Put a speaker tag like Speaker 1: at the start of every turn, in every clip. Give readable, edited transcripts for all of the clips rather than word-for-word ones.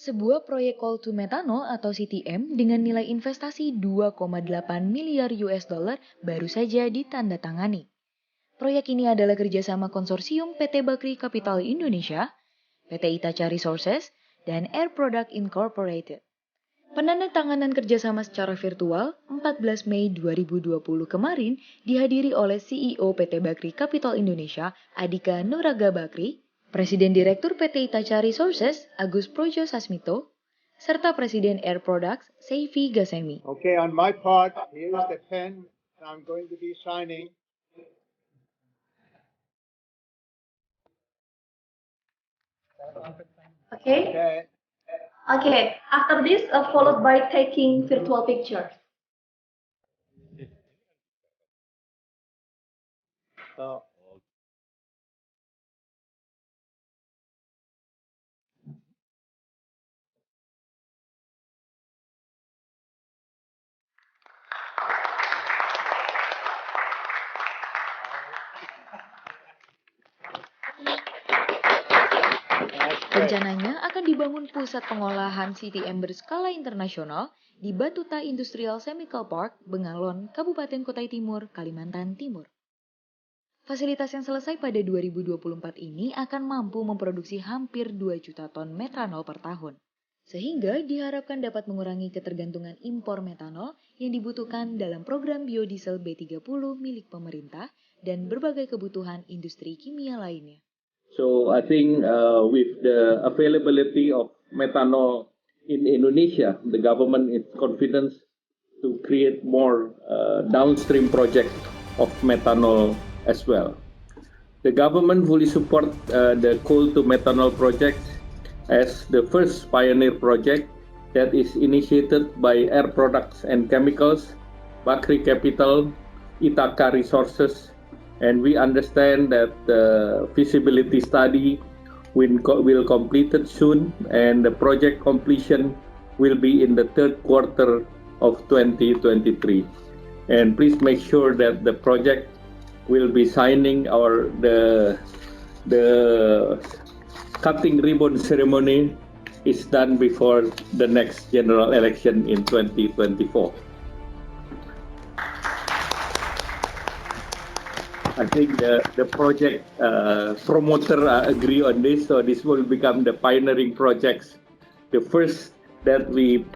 Speaker 1: Sebuah proyek Coal to Methanol atau CTM dengan nilai investasi 2,8 miliar US dollar baru saja ditandatangani. Proyek ini adalah kerjasama konsorsium PT Bakri Capital Indonesia, PT Itacha Resources, dan Air Product Incorporated. Penandatanganan kerjasama secara virtual 14 Mei 2020 kemarin dihadiri oleh CEO PT Bakri Capital Indonesia, Adhika Nuraga Bakri, Presiden Direktur PT Itacha Resources, Agus Projo Sasmito, serta Presiden Air Products, Seifi Gasemi.
Speaker 2: Okay, on my part, here is the pen I'm going to be signing.
Speaker 3: Okay. After this, followed by taking virtual pictures.
Speaker 1: Rencananya akan dibangun pusat pengolahan CTM berskala internasional di Batuta Industrial Chemical Park, Bengalon, Kabupaten Kutai Timur, Kalimantan Timur. Fasilitas yang selesai pada 2024 ini akan mampu memproduksi hampir 2 juta ton metanol per tahun, sehingga diharapkan dapat mengurangi ketergantungan impor metanol yang dibutuhkan dalam program biodiesel B30 milik pemerintah dan berbagai kebutuhan industri kimia lainnya.
Speaker 4: So I think with the availability of methanol in Indonesia, the government is confident to create more downstream projects of methanol as well. The government fully support the coal to methanol project as the first pioneer project that is initiated by Air Products and Chemicals, Bakri Capital, Itacha Resources, and we understand that the feasibility study will completed soon, and the project completion will be in the third quarter of 2023. And please make sure that the project will be signing the cutting ribbon ceremony is done before the next general election in 2024. I think the project promoter agree on this, so this will become the pioneering projects, the first that we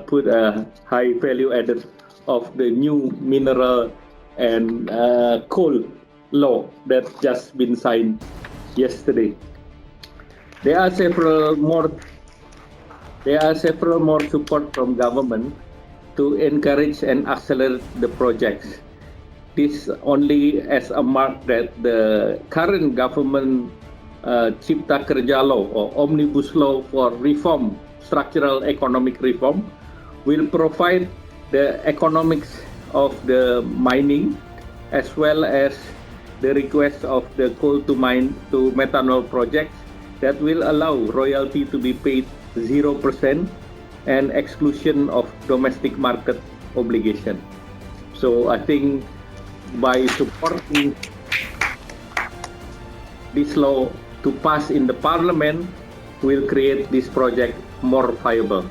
Speaker 4: put a high value added of the new mineral and coal law that just been signed yesterday. There are several more support from government to encourage and accelerate the projects. This only as a mark that the current government Cipta Kerja Law or Omnibus Law for reform, structural economic reform, will provide the economics of the mining as well as the request of the coal to methanol projects that will allow royalty to be paid 0% and exclusion of domestic market obligation. So I think by supporting this law to pass in the parliament will create this project more viable.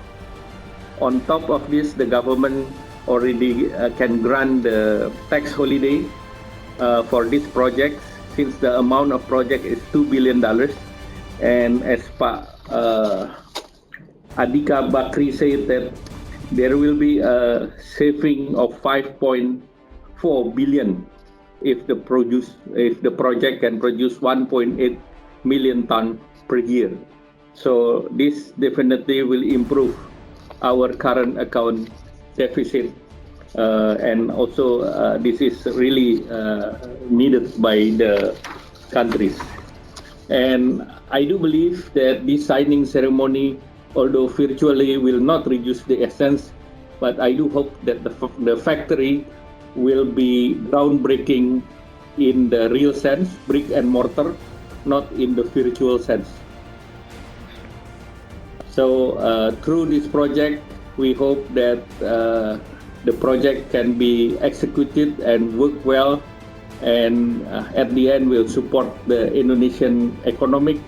Speaker 4: On top of this, the government already can grant the tax holiday for this project since the amount of project is $2 billion. And as Pak Adhika Bakri said that there will be a saving of 5.4 billion if the project can produce 1.8 million ton per year. So this definitely will improve our current account deficit, and also this is really needed by the countries. And I do believe that this signing ceremony, although virtually, will not reduce the essence, but I do hope that the factory will be groundbreaking in the real sense, brick and mortar, not in the virtual sense. So through this project, we hope that the project can be executed and work well, and at the end will support the Indonesian economic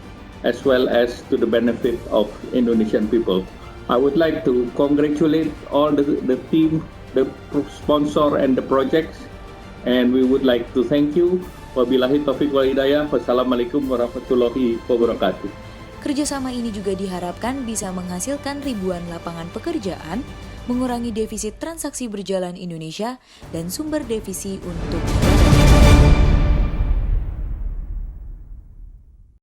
Speaker 4: as well as to the benefit of Indonesian people. I would like to congratulate all the team, the sponsor and the projects, and we would like to thank you. Wabillahi taufiq wal hidayah. Wassalamualaikum warahmatullahi wabarakatuh.
Speaker 1: Kerjasama ini juga diharapkan bisa menghasilkan ribuan lapangan pekerjaan, mengurangi defisit transaksi berjalan Indonesia, dan sumber devisi untuk